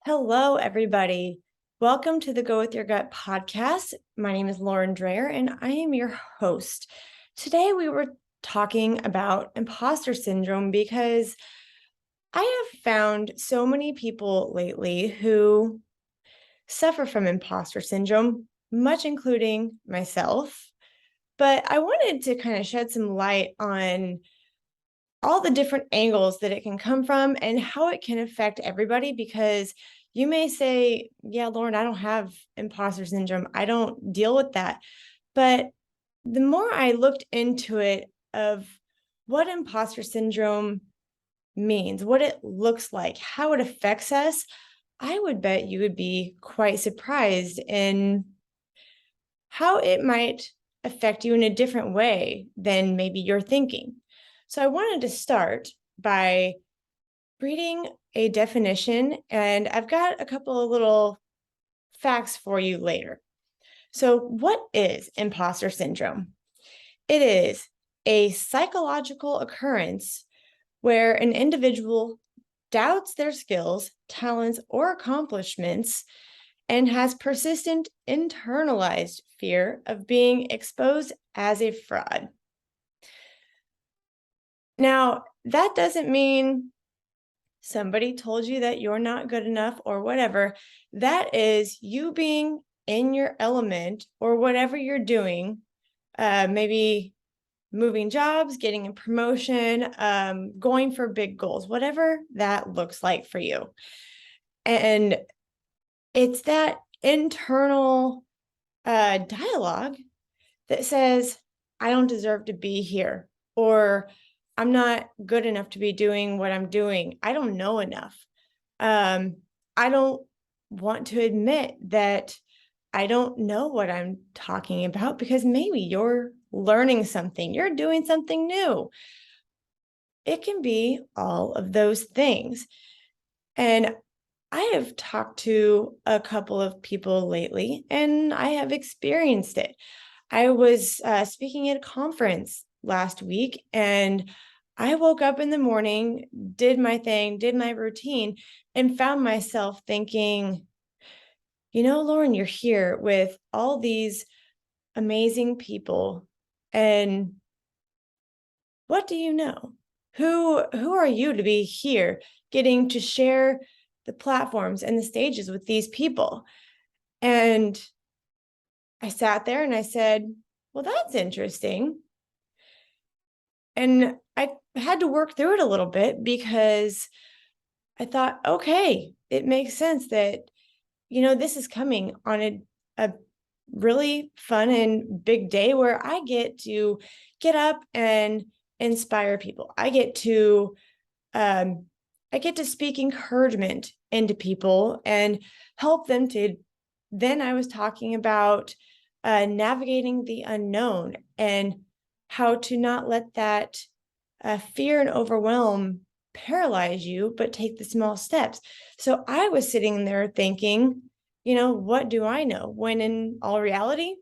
Hello, everybody. Welcome to the Go With Your Gut podcast. My name is Lauren Dreyer, and I am your host. Today, we were talking about imposter syndrome because I have found so many people lately who suffer from imposter syndrome, much including myself. But I wanted to kind of shed some light on all the different angles that it can come from and how it can affect everybody because you may say, yeah, Lauren, I don't have imposter syndrome. I don't deal with that. But the more I looked into it of what imposter syndrome means, what it looks like, how it affects us, I would bet you would be quite surprised in how it might affect you in a different way than maybe you're thinking. So I wanted to start by reading a definition, and I've got a couple of little facts for you later. So, what is imposter syndrome? It is a psychological occurrence where an individual doubts their skills, talents, or accomplishments and has persistent internalized fear of being exposed as a fraud. Now, that doesn't mean somebody told you that you're not good enough or whatever. That is you being in your element or whatever you're doing, maybe moving jobs, getting a promotion, going for big goals, whatever that looks like for you. And it's that internal dialogue that says, I don't deserve to be here, or I'm not good enough to be doing what I'm doing. I don't know enough. I don't want to admit that I don't know what I'm talking about because maybe you're learning something, you're doing something new. It can be all of those things. And I have talked to a couple of people lately and I have experienced it. I was speaking at a conference last week and I woke up in the morning, did my thing, did my routine, and found myself thinking, Lauren, you're here with all these amazing people. And what do you know? Who are you to be here getting to share the platforms and the stages with these people? And I sat there and I said, well, that's interesting. And I had to work through it a little bit because I thought, okay, it makes sense that, this is coming on a really fun and big day where I get to get up and inspire people. Um, I get to speak encouragement into people and help them to. Then I was talking about navigating the unknown and how to not let that fear and overwhelm paralyze you, but take the small steps. So I was sitting there thinking, what do I know? When in all reality,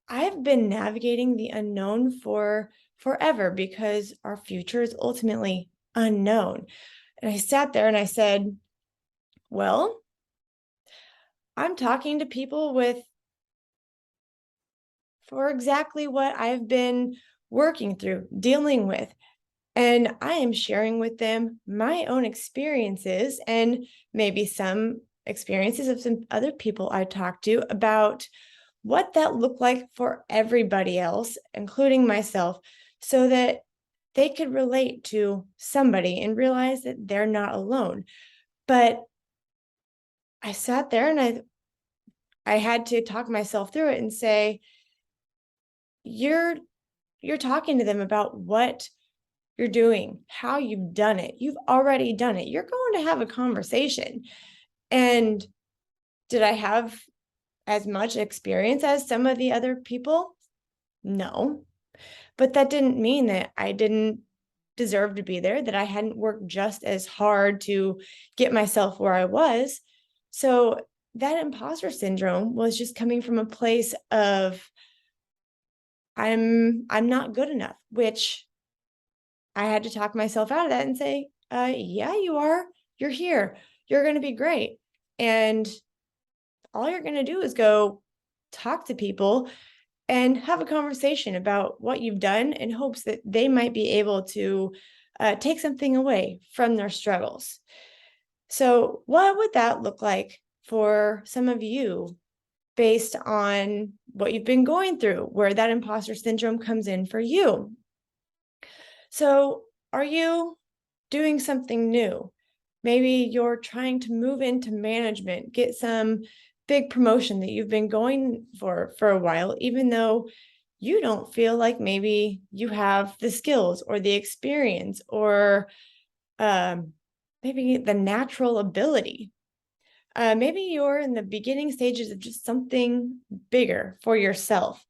I've been navigating the unknown for forever because our future is ultimately unknown. And I sat there and I said, well, I'm talking to people for exactly what I've been working through, dealing with. And I am sharing with them my own experiences and maybe some experiences of some other people I talked to about what that looked like for everybody else, including myself, so that they could relate to somebody and realize that they're not alone. But I sat there and I had to talk myself through it and say, you're talking to them about what you're doing, how you've done it. You've already done it. You're going to have a conversation. And did I have as much experience as some of the other people? No. But that didn't mean that I didn't deserve to be there, that I hadn't worked just as hard to get myself where I was. So that imposter syndrome was just coming from a place of I'm not good enough, which I had to talk myself out of that and say, yeah, you are. You're here. you're going to be great. And all you're going to do is go talk to people and have a conversation about what you've done in hopes that they might be able to take something away from their struggles. So, what would that look like for some of you based on what you've been going through, where that imposter syndrome comes in for you? So, are you doing something new? Maybe you're trying to move into management, get some big promotion that you've been going for a while, even though you don't feel like maybe you have the skills or the experience or um, maybe the natural ability. Maybe you're in the beginning stages of just something bigger for yourself.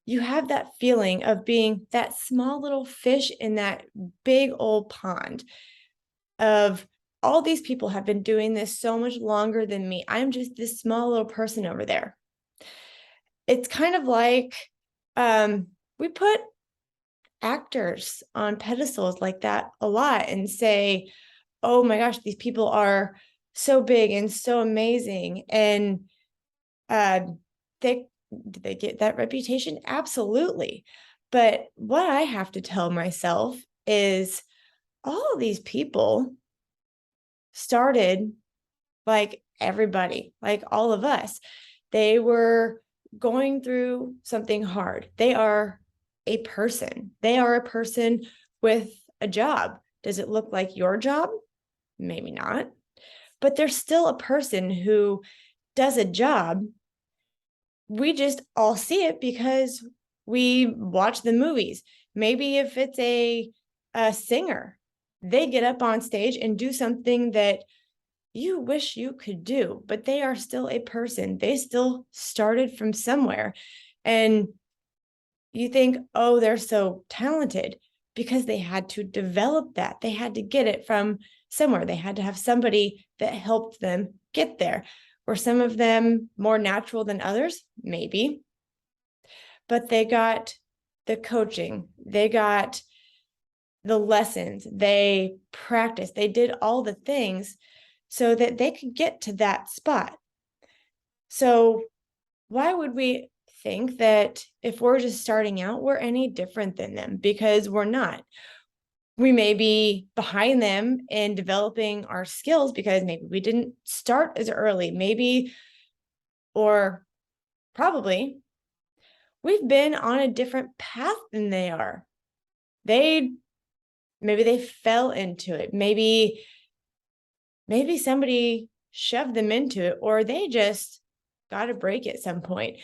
You have that feeling of being that small little fish in that big old pond of all these people have been doing this so much longer than me. I'm just this small little person over there. It's kind of like we put actors on pedestals like that a lot and say, oh my gosh, these people are so big and so amazing. And uh, did they get that reputation? Absolutely. But what I have to tell myself is all of these people started like everybody, like all of us. They were going through something hard. They are a person. They are a person with a job. Does it look like your job? Maybe not. But they're still a person who does a job. We just all see it because we watch the movies. Maybe if it's a singer, they get up on stage and do something that you wish you could do, but they are still a person. They still started from somewhere. And you think, oh, they're so talented because they had to develop that. They had to get it from somewhere. They had to have somebody that helped them get there. Were some of them more natural than others? Maybe. But they got the coaching, they got the lessons, they practiced, they did all the things so that they could get to that spot. So, why would we think that if we're just starting out, we're any different than them? Because we're not. We may be behind them in developing our skills because maybe we didn't start as early, maybe, or probably, we've been on a different path than they are. Maybe they fell into it. Maybe somebody shoved them into it, or they just got a break at some point.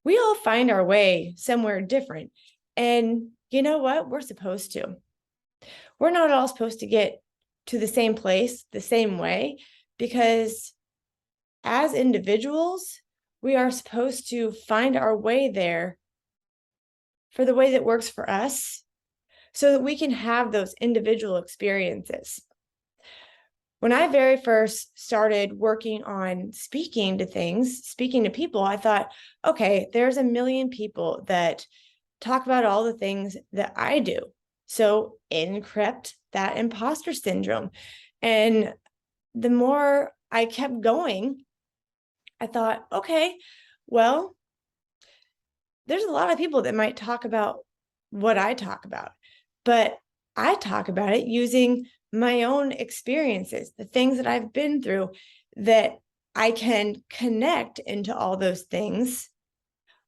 We all find our way somewhere different. And you know what? We're supposed to. We're not all supposed to get to the same place the same way, because as individuals, we are supposed to find our way there for the way that works for us so that we can have those individual experiences. When I very first started working on speaking to people, I thought, okay, there's a million people that talk about all the things that I do. So in crept that imposter syndrome. And the more I kept going, I thought, okay, well, there's a lot of people that might talk about what I talk about, but I talk about it using my own experiences, the things that I've been through, that I can connect into all those things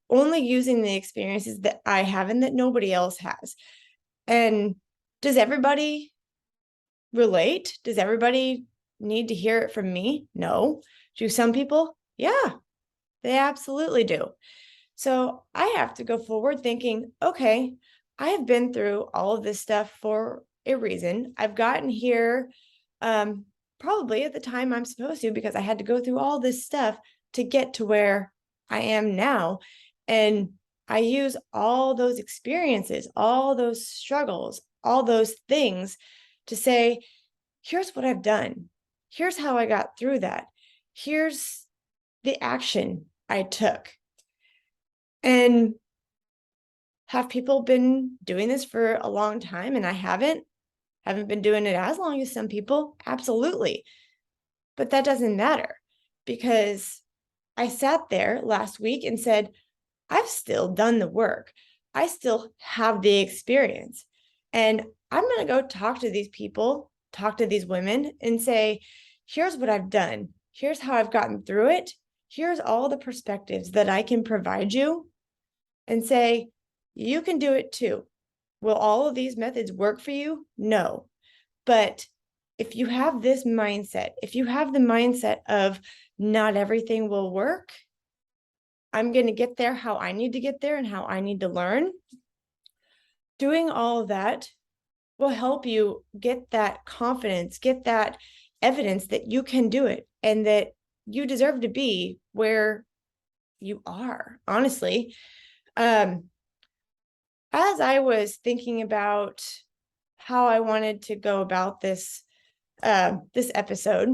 only using the experiences that I have and that nobody else has. And does everybody relate? Does everybody need to hear it from me? No. Do some people? Yeah, they absolutely do. So I have to go forward thinking, okay, I have been through all of this stuff for a reason. I've gotten here probably at the time I'm supposed to, because I had to go through all this stuff to get to where I am now. And I use all those experiences, all those struggles, all those things to say, here's what I've done. Here's how I got through that. Here's the action I took. And have people been doing this for a long time and I haven't been doing it as long as some people? Absolutely. But that doesn't matter because I sat there last week and said, I've still done the work. I still have the experience. And I'm going to go talk to these people, talk to these women, and say, here's what I've done. Here's how I've gotten through it. Here's all the perspectives that I can provide you, and say, you can do it too. Will all of these methods work for you? No. But if you have this mindset, if you have the mindset of not everything will work, I'm going to get there how I need to get there and how I need to learn. Doing all of that will help you get that confidence, get that evidence that you can do it and that you deserve to be where you are, honestly. As I was thinking about how I wanted to go about this episode,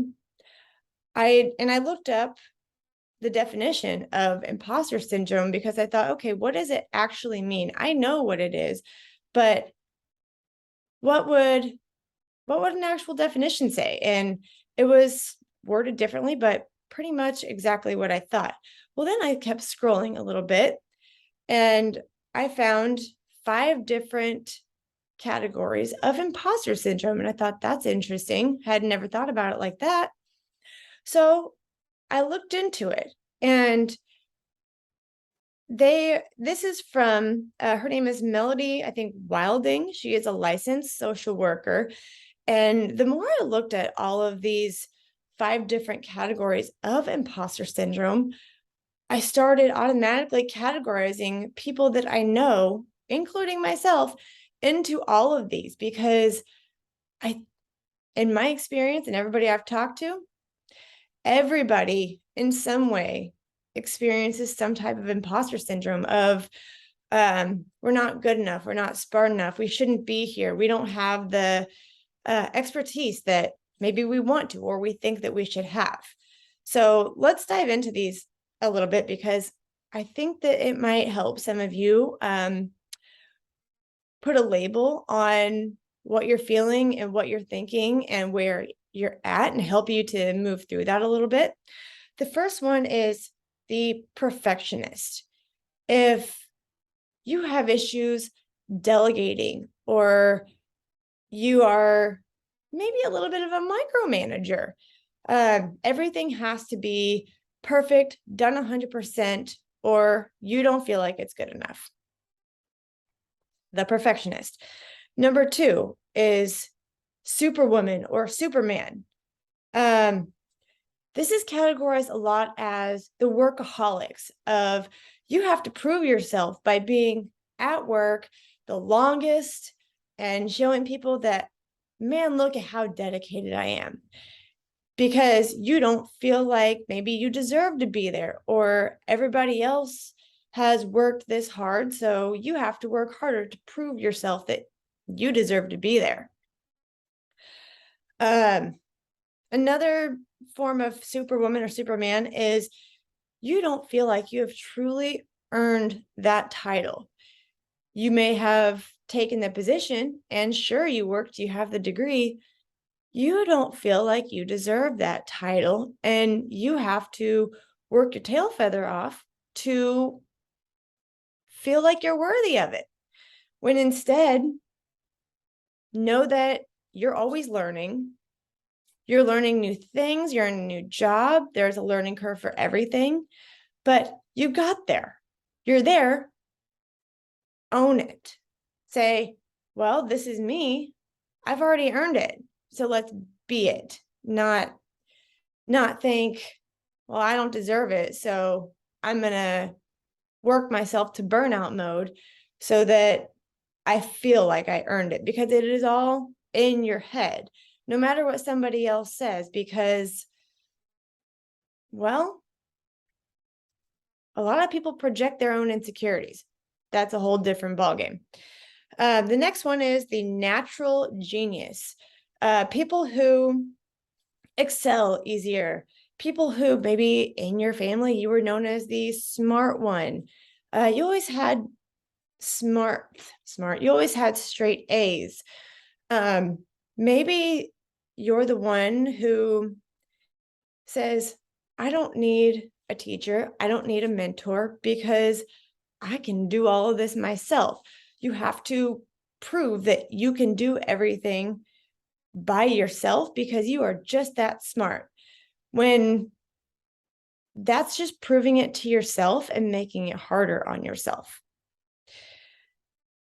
I looked up the definition of imposter syndrome because I thought, okay, what does it actually mean? I know what it is, but what would an actual definition say? And it was worded differently, but pretty much exactly what I thought. Well, then I kept scrolling a little bit and I found 5 different categories of imposter syndrome. And I thought that's interesting. Had never thought about it like that. So I looked into it, and this is from her name is Melody, I think, Wilding. She is a licensed social worker. And the more I looked at all of these 5 different categories of imposter syndrome, I started automatically categorizing people that I know, including myself, into all of these because in my experience and everybody I've talked to, everybody in some way experiences some type of imposter syndrome of we're not good enough, we're not smart enough, we shouldn't be here, we don't have the expertise that maybe we want to or we think that we should have. So let's dive into these a little bit because I think that it might help some of you put a label on what you're feeling and what you're thinking and where you're at and help you to move through that a little bit. The first one is the perfectionist. If you have issues delegating or you are maybe a little bit of a micromanager, everything has to be perfect, done 100%, or you don't feel like it's good enough. The perfectionist. Number 2 is superwoman or superman. This is categorized a lot as the workaholics of you have to prove yourself by being at work the longest and showing people that, man, look at how dedicated I am. Because you don't feel like maybe you deserve to be there or everybody else has worked this hard, so you have to work harder to prove yourself that you deserve to be there. Another form of superwoman or superman is you don't feel like you have truly earned that title. You may have taken the position and sure, you worked, you have the degree. You don't feel like you deserve that title and you have to work your tail feather off to feel like you're worthy of it. When instead, know that you're always learning. You're learning new things. You're in a new job. There's a learning curve for everything, but you got there. You're there. Own it. Say, well, this is me. I've already earned it. So let's be it. Not think, well, I don't deserve it. So I'm going to work myself to burnout mode so that I feel like I earned it, because it is all in your head, no matter what somebody else says, because, well, a lot of people project their own insecurities. That's a whole different ballgame. The next one is the natural genius. People who excel easier. People who maybe in your family, you were known as the smart one. You always had smart. You always had straight A's. Maybe you're the one who says, I don't need a teacher. I don't need a mentor because I can do all of this myself. You have to prove that you can do everything by yourself because you are just that smart. When that's just proving it to yourself and making it harder on yourself.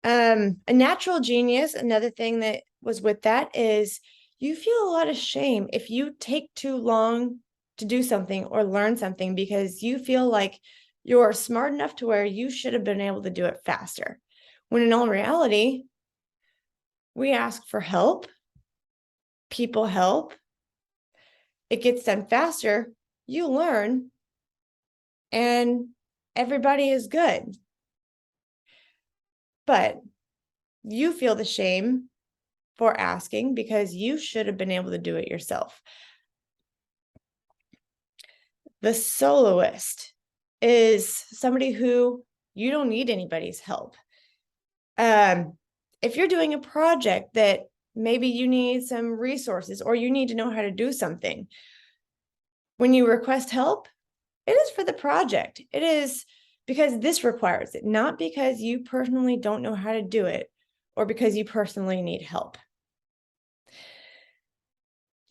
A natural genius, another thing that was with that is you feel a lot of shame if you take too long to do something or learn something because you feel like you're smart enough to where you should have been able to do it faster. When in all reality, we ask for help, people help, it gets done faster, you learn, and everybody is good. But you feel the shame for asking because you should have been able to do it yourself. The soloist is somebody who you don't need anybody's help. If you're doing a project that maybe you need some resources or you need to know how to do something, when you request help, it is for the project. It is because this requires it, not because you personally don't know how to do it or because you personally need help.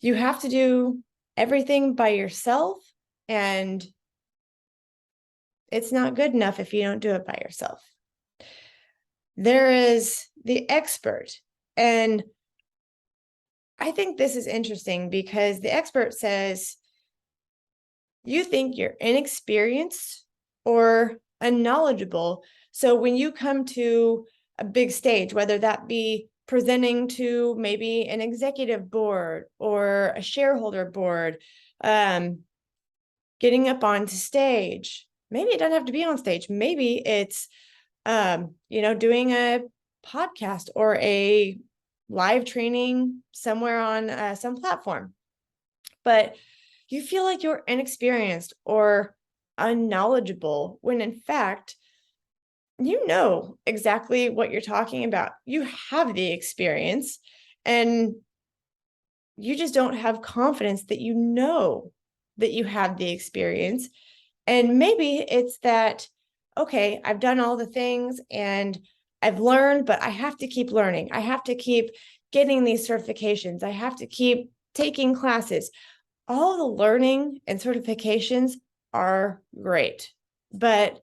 You have to do everything by yourself, and it's not good enough if you don't do it by yourself. There is the expert, and I think this is interesting because the expert says you think you're inexperienced or unknowledgeable. So when you come to a big stage, whether that be presenting to maybe an executive board or a shareholder board, getting up onto stage, maybe it doesn't have to be on stage. Maybe it's, doing a podcast or a live training somewhere on some platform. But you feel like you're inexperienced or unknowledgeable when in fact, you know exactly what you're talking about. You have the experience and you just don't have confidence that you know that you have the experience. And maybe it's that, okay, I've done all the things and I've learned, but I have to keep learning. I have to keep getting these certifications. I have to keep taking classes. All the learning and certifications are great. But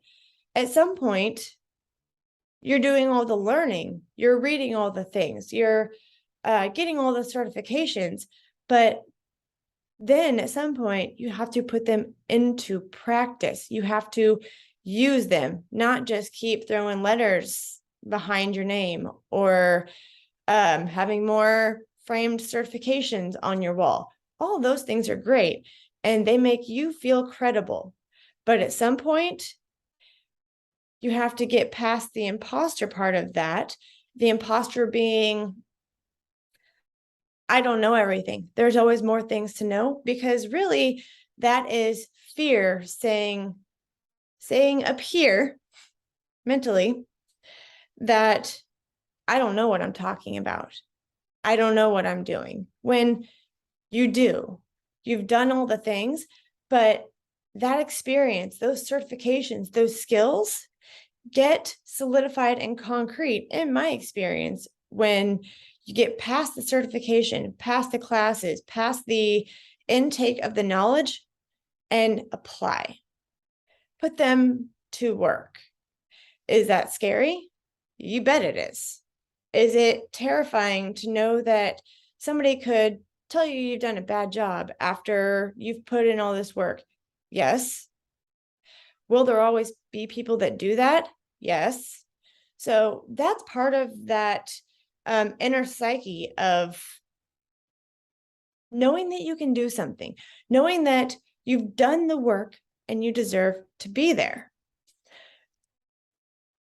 at some point, you're doing all the learning, you're reading all the things, you're getting all the certifications. But then at some point, you have to put them into practice. You have to use them, not just keep throwing letters behind your name or having more framed certifications on your wall. All those things are great and they make you feel credible. But at some point, you have to get past the imposter part of that. The imposter being, I don't know everything. There's always more things to know, because really that is fear saying up here mentally that I don't know what I'm talking about. I don't know what I'm doing. When you do, you've done all the things, but that experience, those certifications, those skills get solidified and concrete in my experience when you get past the certification, past the classes, past the intake of the knowledge and apply. Put them to work. Is that scary? You bet it is. Is it terrifying to know that somebody could tell you you've done a bad job after you've put in all this work? Yes. Will there always be people that do that? Yes. So that's part of that inner psyche of knowing that you can do something, knowing that you've done the work and you deserve to be there.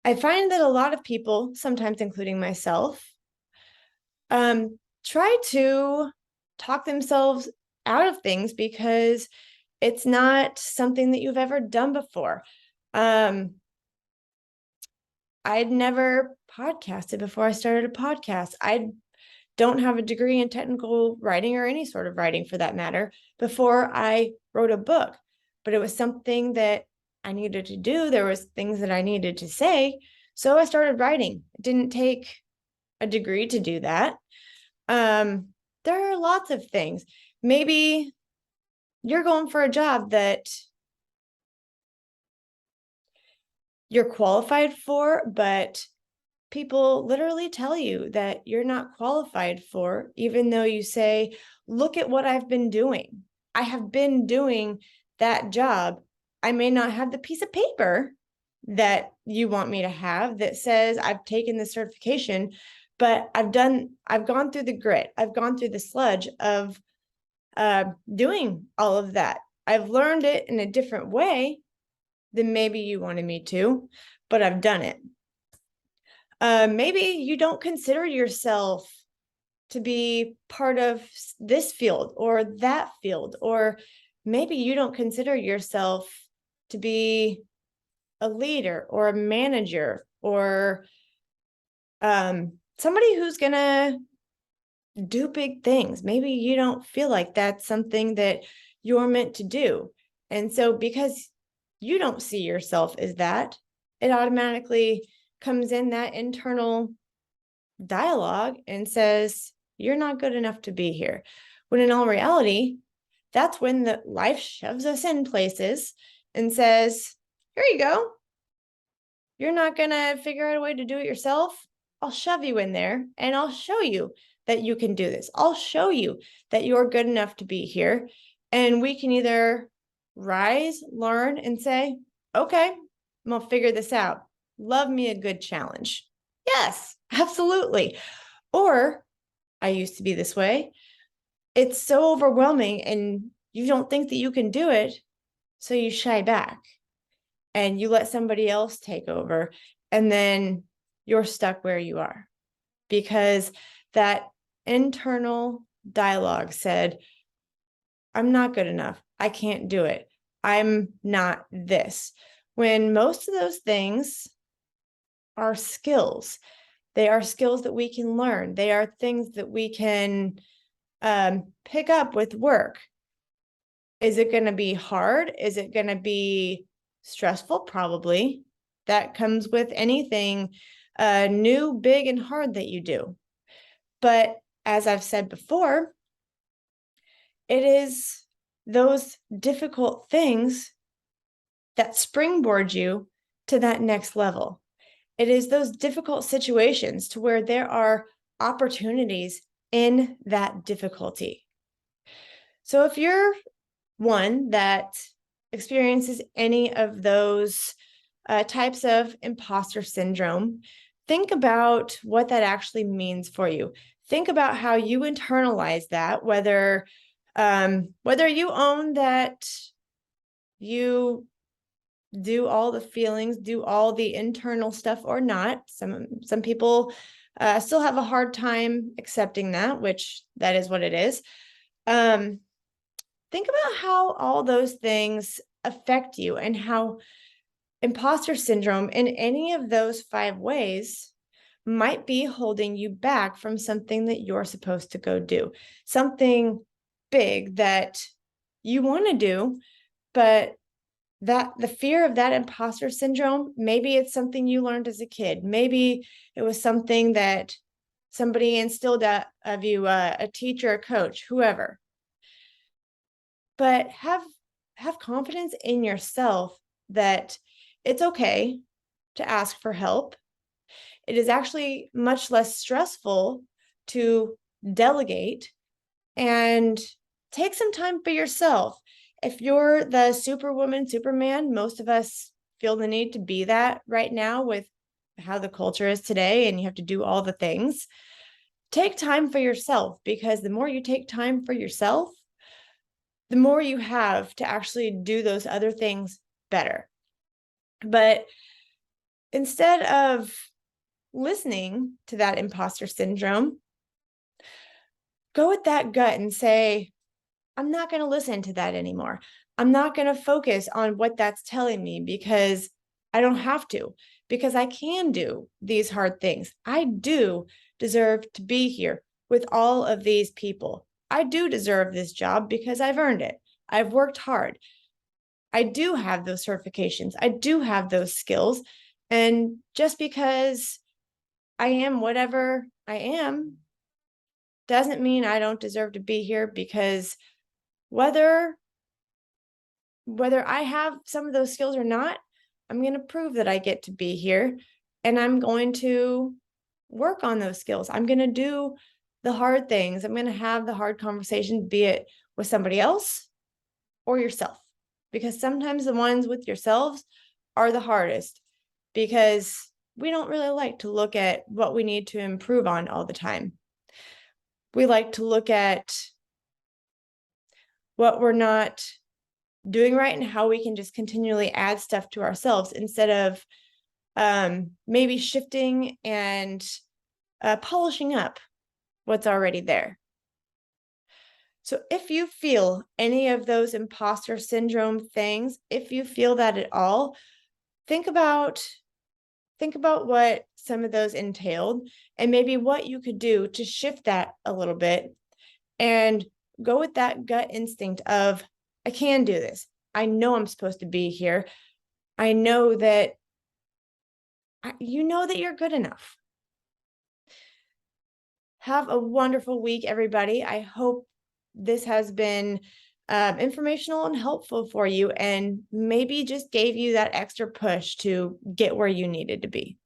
I find that a lot of people, sometimes including myself, try to talk themselves out of things because it's not something that you've ever done before. I'd never podcasted before I started a podcast. I'd don't have a degree in technical writing or any sort of writing for that matter before I wrote a book. But it was something that I needed to do. There was things that I needed to say. So I started writing. It didn't take a degree to do that. There are lots of things. Maybe you're going for a job that you're qualified for, but people literally tell you that you're not qualified for, even though you say, look at what I've been doing. I have been doing that job. I may not have the piece of paper that you want me to have that says I've taken the certification, but I've gone through the grit. I've gone through the sludge of doing all of that. I've learned it in a different way than maybe you wanted me to, but I've done it. Maybe you don't consider yourself to be part of this field or that field, or maybe you don't consider yourself to be a leader or a manager or somebody who's going to do big things. Maybe you don't feel like that's something that you're meant to do. And so because you don't see yourself as that, it automatically comes in that internal dialogue and says, you're not good enough to be here. When in all reality, that's when the life shoves us in places and says, here you go. You're not going to figure out a way to do it yourself. I'll shove you in there and I'll show you that you can do this. I'll show you that you're good enough to be here. And we can either rise, learn, and say, okay, I'm going to figure this out. Love me a good challenge. Yes, absolutely. Or I used to be this way. It's so overwhelming and you don't think that you can do it. So you shy back and you let somebody else take over. And then you're stuck where you are because that internal dialogue said, I'm not good enough. I can't do it. I'm not this. When most of those things are skills. They are skills that we can learn. They are things that we can pick up with work. Is it going to be hard? Is it going to be stressful? Probably. That comes with anything new, big, and hard that you do. But as I've said before, it is those difficult things that springboard you to that next level. It is those difficult situations to where there are opportunities in that difficulty. So if you're one that experiences any of those types of imposter syndrome, think about what that actually means for you. Think about how you internalize that, whether you own that you do all the feelings, do all the internal stuff or not. Some people still have a hard time accepting that, which that is what it is. Think about how all those things affect you and how imposter syndrome in any of those 5 ways might be holding you back from something that you're supposed to go do, something big that you want to do, but that the fear of that imposter syndrome, maybe it's something you learned as a kid. Maybe it was something that somebody instilled of you, a teacher, a coach, whoever. But have confidence in yourself that it's okay to ask for help. It is actually much less stressful to delegate and take some time for yourself. If you're the superwoman, superman, most of us feel the need to be that right now with how the culture is today, and you have to do all the things. Take time for yourself, because the more you take time for yourself, the more you have to actually do those other things better. But instead of listening to that imposter syndrome, go with that gut and say, I'm not going to listen to that anymore. I'm not going to focus on what that's telling me, because I don't have to, because I can do these hard things. I do deserve to be here. with all of these people. I do deserve this job because I've earned it. I've worked hard. I do have those certifications. I do have those skills. And just because I am whatever I am doesn't mean I don't deserve to be here, because whether I have some of those skills or not, I'm going to prove that I get to be here, and I'm going to work on those skills. I'm going to do the hard things. I'm going to have the hard conversation, be it with somebody else or yourself, because sometimes the ones with yourselves are the hardest, because we don't really like to look at what we need to improve on all the time. We like to look at what we're not doing right and how we can just continually add stuff to ourselves, instead of maybe shifting and polishing up what's already there. So if you feel any of those imposter syndrome things, if you feel that at all, think about what some of those entailed, and maybe what you could do to shift that a little bit, and go with that gut instinct of, I can do this. I know I'm supposed to be here. I know that you know that you're good enough. Have a wonderful week, everybody. I hope this has been informational and helpful for you, and maybe just gave you that extra push to get where you needed to be.